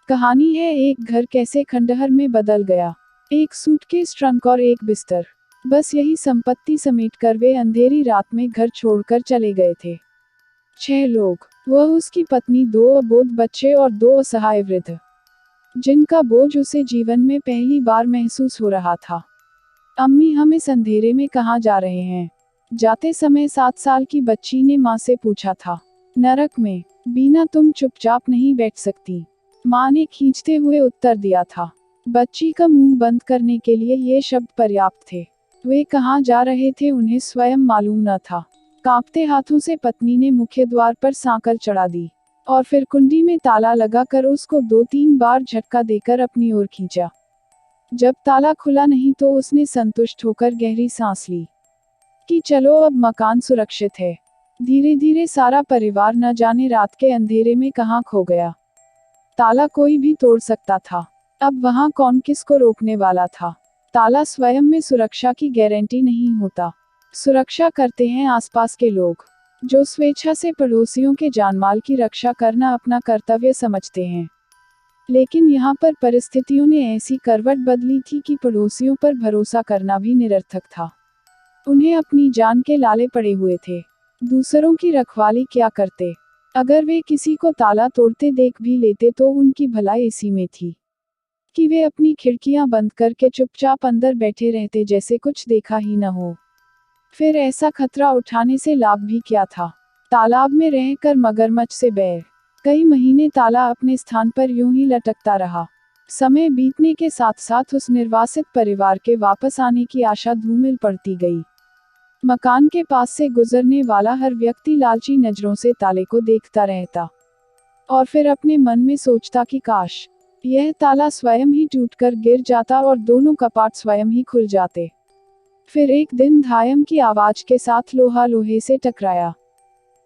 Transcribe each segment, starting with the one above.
कहानी है एक घर कैसे खंडहर में बदल गया। एक सूटकेस, ट्रंक और एक बिस्तर, बस यही संपत्ति समेटकर वे अंधेरी रात में घर छोड़कर चले गए थे। 6 लोग, वह, उसकी पत्नी, 2 अबोध बच्चे और 2 असहाय वृद्ध, जिनका बोझ उसे जीवन में पहली बार महसूस हो रहा था। अम्मी, हम इस अंधेरे में कहाँ जा रहे हैं? जाते समय 7 साल की बच्ची ने माँ से पूछा था। नरक में। बीना, तुम चुपचाप नहीं बैठ सकती, माँ ने खींचते हुए उत्तर दिया था। बच्ची का मुंह बंद करने के लिए ये शब्द पर्याप्त थे। वे कहाँ जा रहे थे उन्हें स्वयं मालूम न था। कांपते हाथों से पत्नी ने मुख्य द्वार पर सांकल चढ़ा दी और फिर कुंडी में ताला लगाकर उसको 2-3 बार झटका देकर अपनी ओर खींचा। जब ताला खुला नहीं तो उसने संतुष्ट होकर गहरी सांस ली कि चलो अब मकान सुरक्षित है। धीरे धीरे सारा परिवार न जाने रात के अंधेरे में कहाँ खो गया। ताला कोई भी तोड़ सकता था, अब वहां कौन किसको रोकने वाला था? ताला स्वयं में सुरक्षा की गारंटी नहीं होता। सुरक्षा करते हैं आसपास के लोग, जो स्वेच्छा से पड़ोसियों के जानमाल की रक्षा करना अपना कर्तव्य समझते हैं। लेकिन यहाँ पर परिस्थितियों ने ऐसी करवट बदली थी कि पड़ोसियों पर भरोसा करना भी निरर्थक था। उन्हें अपनी जान के लाले पड़े हुए थे। दूसरों की रखवाली क्या करते? अगर वे किसी को ताला तोड़ते देख भी लेते तो उनकी भलाई इसी में थी कि वे अपनी खिड़कियां बंद करके चुपचाप अंदर बैठे रहते जैसे कुछ देखा ही न हो। फिर ऐसा खतरा उठाने से लाभ भी क्या था? तालाब में रहकर मगरमच्छ से बैर। कई महीने ताला अपने स्थान पर यूं ही लटकता रहा। समय बीतने के साथ साथ उस निर्वासित परिवार के वापस आने की आशा धूमिल पड़ती गई। मकान के पास से गुजरने वाला हर व्यक्ति लालची नजरों से ताले को देखता रहता और फिर अपने मन में सोचता कि काश यह ताला स्वयं ही टूटकर गिर जाता और दोनों कपाट स्वयं ही खुल जाते। फिर एक दिन धायम की आवाज के साथ लोहा लोहे से टकराया।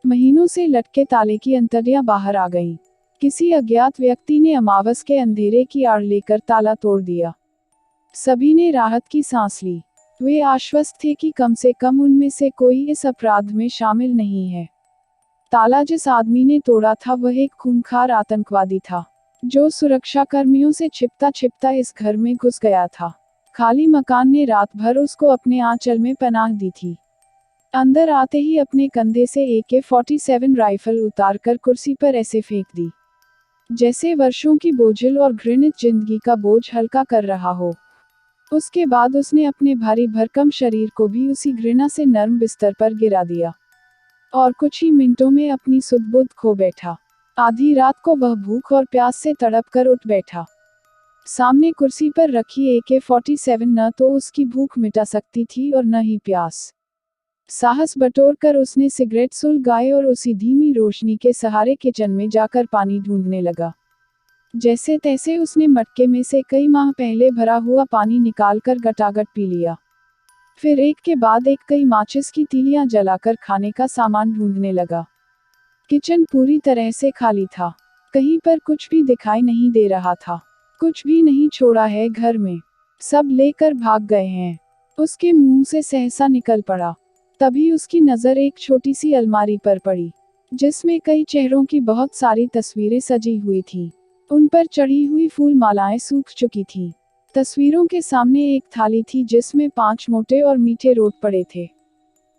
महीनों से लटके ताले की अंतड़ियां बाहर आ गईं। किसी अज्ञात व्यक्ति ने अमावस के अंधेरे की आड़ लेकर ताला तोड़ दिया। सभी ने राहत की सांस ली। वे आश्वस्त थे कि कम से कम उनमें से कोई इस अपराध में शामिल नहीं है। ताला जिस आदमी ने तोड़ा था वह एक खूंखार आतंकवादी था, जो सुरक्षा कर्मियों से छिपता छिपता इस घर में घुस गया था। खाली मकान ने रात भर उसको अपने आंचल में पनाह दी थी। अंदर आते ही अपने कंधे से AK-47 राइफल उतारकर कुर्सी पर ऐसे फेंक दी जैसे वर्षों की बोझिल और घृणित जिंदगी का बोझ हल्का कर रहा हो। उसके बाद उसने अपने भारी भरकम शरीर को भी उसी घृणा से नर्म बिस्तर पर गिरा दिया और कुछ ही मिनटों में अपनी सुध-बुध खो बैठा। आधी रात को वह भूख और प्यास से तड़प कर उठ बैठा। सामने कुर्सी पर रखी AK-47 न तो उसकी भूख मिटा सकती थी और न ही प्यास। साहस बटोरकर उसने सिगरेट सुलगाए और उसी धीमी रोशनी के सहारे किचन में जाकर पानी ढूंढने लगा। जैसे तैसे उसने मटके में से कई माह पहले भरा हुआ पानी निकालकर गटागट पी लिया। फिर एक के बाद एक कई माचिस की तीलियां जलाकर खाने का सामान ढूंढने लगा। किचन पूरी तरह से खाली था। कहीं पर कुछ भी दिखाई नहीं दे रहा था। कुछ भी नहीं छोड़ा है घर में, सब लेकर भाग गए हैं। उसके मुंह से सहसा निकल पड़ा। तभी उसकी नजर एक छोटी सी अलमारी पर पड़ी, जिसमें कई चेहरों की बहुत सारी तस्वीरें सजी हुई थीं। उन पर चढ़ी हुई फूल मालाएं सूख चुकी थीं। तस्वीरों के सामने एक थाली थी जिसमें 5 मोटे और मीठे रोट पड़े थे,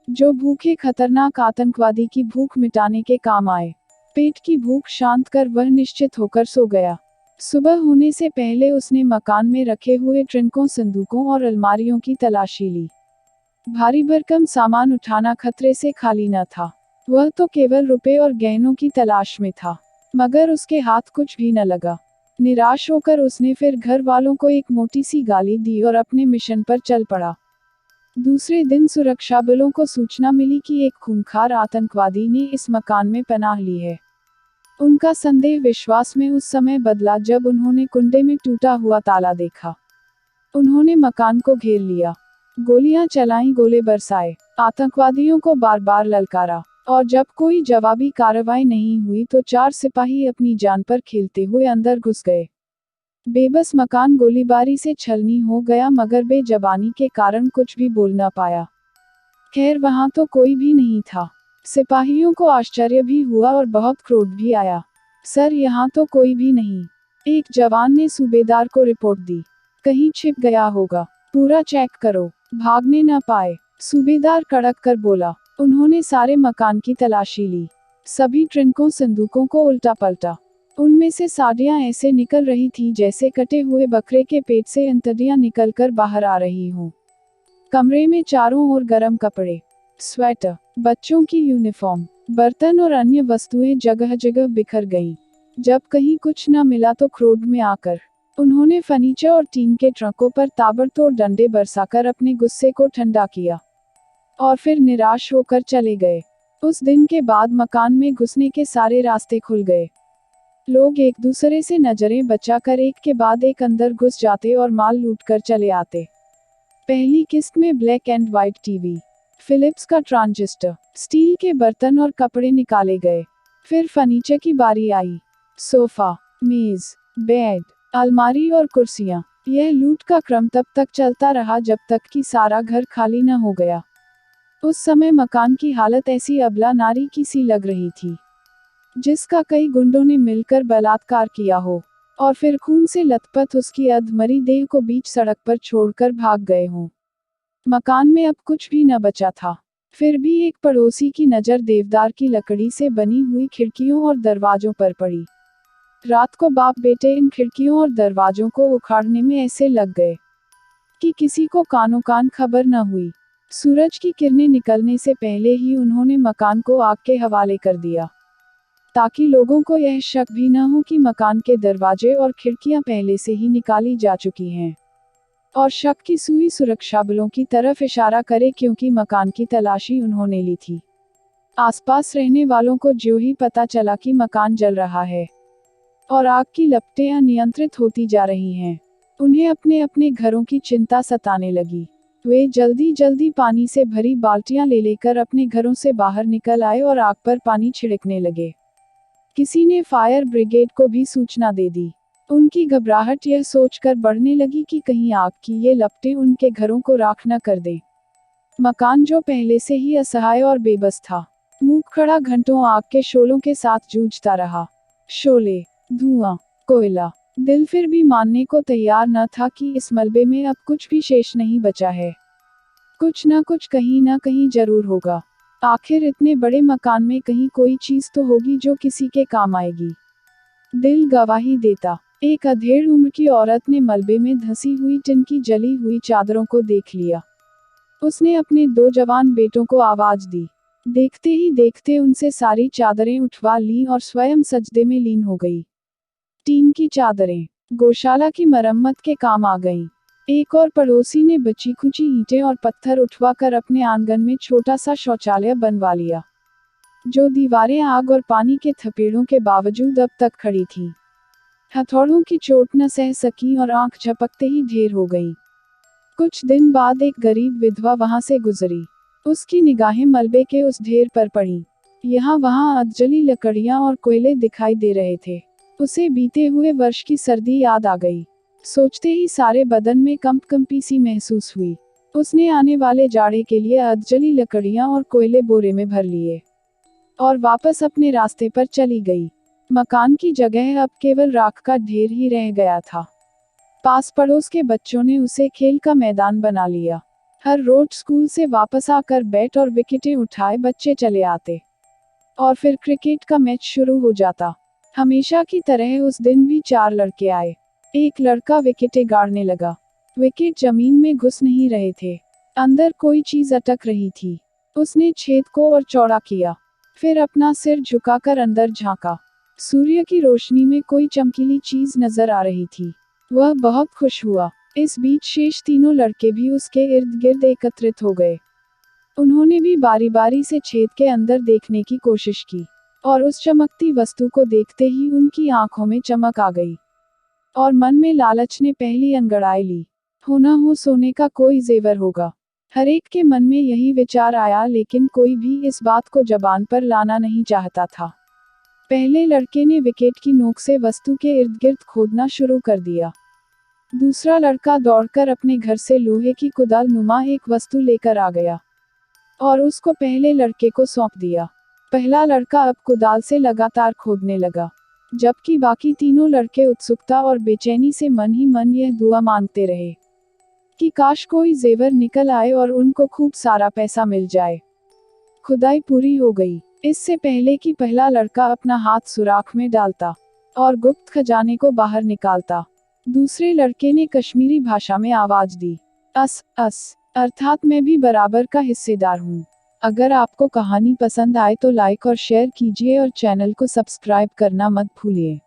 जो भूखे खतरनाक आतंकवादी की भूख मिटाने के काम आए। पेट की भूख शांत कर वह निश्चित होकर सो गया। सुबह होने से पहले उसने मकान में रखे हुए ट्रंकों, संदूकों और अलमारियों की तलाशी ली। भारी भरकम सामान उठाना खतरे से खाली न था। वह तो केवल रुपए और गहनों की तलाश में था, मगर उसके हाथ कुछ भी न लगा। निराश होकर उसने फिर घर वालों को एक मोटी सी गाली दी और अपने मिशन पर चल पड़ा। दूसरे दिन सुरक्षा बलों को सूचना मिली कि एक खूंखार आतंकवादी ने इस मकान में पनाह ली है। उनका संदेह विश्वास में उस समय बदला जब उन्होंने कुंडे में टूटा हुआ ताला देखा। उन्होंने मकान को घेर लिया, गोलियां चलाईं, गोले बरसाए, आतंकवादियों को बार बार ललकारा, और जब कोई जवाबी कार्रवाई नहीं हुई तो 4 सिपाही अपनी जान पर खेलते हुए अंदर घुस गए। बेबस मकान गोलीबारी से छलनी हो गया, मगर बेजबानी के कारण कुछ भी बोल न पाया। खैर, वहां तो कोई भी नहीं था। सिपाहियों को आश्चर्य भी हुआ और बहुत क्रोध भी आया। सर, यहाँ तो कोई भी नहीं, एक जवान ने सूबेदार को रिपोर्ट दी। कहीं छिप गया होगा, पूरा चेक करो, भागने न पाए। सूबेदार कड़क कर बोला। उन्होंने सारे मकान की तलाशी ली, सभी ट्रंकों संदूकों को उल्टा पलटा। उनमें से साड़ियां ऐसे निकल रही थी जैसे कटे हुए बकरे के पेट से अंतड़ियां निकलकर बाहर आ रही हों। कमरे में चारों ओर गर्म कपड़े, स्वेटर, बच्चों की यूनिफॉर्म, बर्तन और अन्य वस्तुएं जगह जगह बिखर गईं। जब कहीं कुछ न मिला तो क्रोध में आकर उन्होंने फर्नीचर और टीन के ट्रकों पर ताबड़तोड़ डंडे बरसाकर अपने गुस्से को ठंडा किया और फिर निराश होकर चले गए। उस दिन के बाद मकान में घुसने के सारे रास्ते खुल गए। लोग एक दूसरे से नजरें बचाकर एक के बाद एक अंदर घुस जाते और माल लूटकर चले आते। पहली किस्त में black and white TV, Philips का ट्रांजिस्टर, स्टील के बर्तन और कपड़े निकाले गए। फिर फर्नीचर की बारी आई। सोफा, मेज, बेड, अलमारी और कुर्सियां। यह लूट का क्रम तब तक चलता रहा जब तक कि सारा घर खाली न हो गया। उस समय मकान की हालत ऐसी अबला नारी की सी लग रही थी जिसका कई गुंडों ने मिलकर बलात्कार किया हो और फिर खून से लथपथ उसकी अधमरी देह को बीच सड़क पर छोड़कर भाग गए हों। मकान में अब कुछ भी न बचा था। फिर भी एक पड़ोसी की नज़र देवदार की लकड़ी से बनी हुई खिड़कियों और दरवाजों पर पड़ी। रात को बाप बेटे इन खिड़कियों और दरवाजों को उखाड़ने में ऐसे लग गए कि किसी को कानो कान खबर न हुई। सूरज की किरणें निकलने से पहले ही उन्होंने मकान को आग के हवाले कर दिया ताकि लोगों को यह शक भी न हो कि मकान के दरवाजे और खिड़कियां पहले से ही निकाली जा चुकी हैं। और शक की सुई सुरक्षा बलों की तरफ इशारा करे क्योंकि मकान की तलाशी उन्होंने ली थी। आसपास रहने वालों को ज्यों ही पता चला कि मकान जल रहा है और आग की लपटें अनियंत्रित होती जा रही हैं, उन्हें अपने अपने घरों की चिंता सताने लगी। वे जल्दी जल्दी पानी से भरी बाल्टियां ले लेकर अपने घरों से बाहर निकल आए और आग पर पानी छिड़कने लगे। किसी ने फायर ब्रिगेड को भी सूचना दे दी। उनकी घबराहट यह सोचकर बढ़ने लगी कि कहीं आग की ये लपटें उनके घरों को राख न कर दें। मकान जो पहले से ही असहाय और बेबस था, मूक खड़ा घंटों आग के शोलों के साथ जूझता रहा। शोले, धुआं, कोयला। दिल फिर भी मानने को तैयार न था कि इस मलबे में अब कुछ भी शेष नहीं बचा है। कुछ न कुछ कहीं न कहीं जरूर होगा। आखिर इतने बड़े मकान में कहीं कोई चीज तो होगी जो किसी के काम आएगी। दिल गवाही देता। एक अधेड़ उम्र की औरत ने मलबे में धंसी हुई टिन की जली हुई चादरों को देख लिया। उसने अपने 2 जवान बेटों को आवाज दी। देखते ही देखते उनसे सारी चादरें उठवा ली और स्वयं सजदे में लीन हो गई। टीन की चादरें गौशाला की मरम्मत के काम आ गईं। एक और पड़ोसी ने बची खुची ईंटें और पत्थर उठवाकर अपने आंगन में छोटा सा शौचालय बनवा लिया, जो दीवारें आग और पानी के थपेड़ों के बावजूद अब तक खड़ी थीं। हथौड़ों की चोट न सह सकी और आंख झपकते ही ढेर हो गई। कुछ दिन बाद एक गरीब विधवा वहां से गुजरी। उसकी निगाहें मलबे के उस ढेर पर पड़ी। यहाँ वहाँ अधजली लकड़ियाँ और कोयले दिखाई दे रहे थे। उसे बीते हुए वर्ष की सर्दी याद आ गई। सोचते ही सारे बदन में कंपकंपी सी महसूस हुई। उसने आने वाले जाड़े के लिए अधजली लकड़ियाँ और कोयले बोरे में भर लिए और वापस अपने रास्ते पर चली गई। मकान की जगह अब केवल राख का ढेर ही रह गया था। पास पड़ोस के बच्चों ने उसे खेल का मैदान बना लिया। हर रोज स्कूल से वापस आकर बैट और विकेटें उठाए बच्चे चले आते और फिर क्रिकेट का मैच शुरू हो जाता। हमेशा की तरह उस दिन भी 4 लड़के आए। एक लड़का विकेटें गाड़ने लगा। विकेट जमीन में घुस नहीं रहे थे, अंदर कोई चीज अटक रही थी। उसने छेद को और चौड़ा किया, फिर अपना सिर झुकाकर अंदर झांका। सूर्य की रोशनी में कोई चमकीली चीज नजर आ रही थी। वह बहुत खुश हुआ। इस बीच शेष 3 लड़के भी उसके इर्द गिर्द एकत्रित हो गए। उन्होंने भी बारी बारी से छेद के अंदर देखने की कोशिश की और उस चमकती वस्तु को देखते ही उनकी आंखों में चमक आ गई और मन में लालच ने पहली अंगड़ाई ली। हो ना हो सोने का कोई जेवर होगा। हर एक के मन में यही विचार आया, लेकिन कोई भी इस बात को जबान पर लाना नहीं चाहता था। पहले लड़के ने विकेट की नोक से वस्तु के इर्द गिर्द खोदना शुरू कर दिया। दूसरा लड़का दौड़कर अपने घर से लोहे की कुदाल नुमा एक वस्तु लेकर आ गया और उसको पहले लड़के को सौंप दिया। पहला लड़का अब कुदाल से लगातार खोदने लगा। जबकि बाकी तीनों लड़के उत्सुकता और बेचैनी से मन ही मन यह दुआ मांगते रहे कि काश कोई जेवर निकल आए और उनको खूब सारा पैसा मिल जाए। खुदाई पूरी हो गई। इससे पहले कि पहला लड़का अपना हाथ सुराख में डालता और गुप्त खजाने को बाहर निकालता, दूसरे लड़के ने कश्मीरी भाषा में आवाज दी, अस अस, अर्थात मैं भी बराबर का हिस्सेदार हूँ। अगर आपको कहानी पसंद आए तो लाइक और शेयर कीजिए और चैनल को सब्सक्राइब करना मत भूलिए।